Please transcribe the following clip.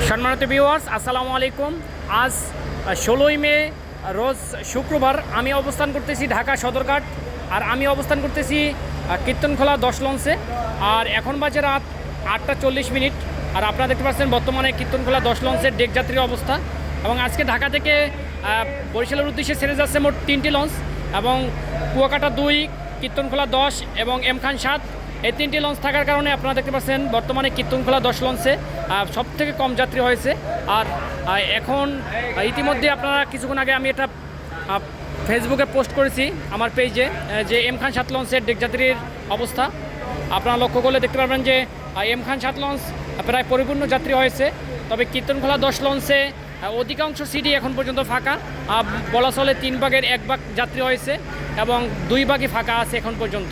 সম্মানিত ভিউয়ার্স, আসসালামু আলাইকুম। আজ 16ই মে রোজ শুক্রবার। আমি অবস্থান করতেছি ঢাকা সদরঘাট, আর আমি অবস্থান করতেছি কীর্তনখোলা 10 লঞ্চে। আর এখন বাজে রাত 8:40। আর আপনারা দেখতে পাচ্ছেন বর্তমানে কীর্তনখোলা 10 লঞ্চের ডেক যাত্রীর অবস্থা। এবং আজকে ঢাকা থেকে বরিশালের উদ্দেশ্যে ছেড়ে যাচ্ছে মোট 3টি লঞ্চ, এবং কুয়াকাটা 2, কীর্তনখোলা 10 এবং এম খান 7, এই 3টি লঞ্চ থাকার কারণে আপনারা দেখতে পাচ্ছেন বর্তমানে কীর্তনখোলা 10 লঞ্চে সবথেকে কম যাত্রী হয়েছে। আর এখন ইতিমধ্যে আপনারা কিছুক্ষণ আগে আমি এটা ফেসবুকে পোস্ট করেছি আমার পেজে, যে এম খান 7 লঞ্চের ডেক যাত্রীর অবস্থা। আপনারা লক্ষ্য করলে দেখতে পারবেন যে এম খান 7 লঞ্চ প্রায় পরিপূর্ণ যাত্রী হয়েছে, তবে কীর্তনখোলা 10 লঞ্চে অধিকাংশ সিটই এখন পর্যন্ত ফাঁকা। বলা চলে 3 ভাগের 1 ভাগ যাত্রী হয়েছে এবং 2 ভাগই ফাঁকা আছে এখন পর্যন্ত।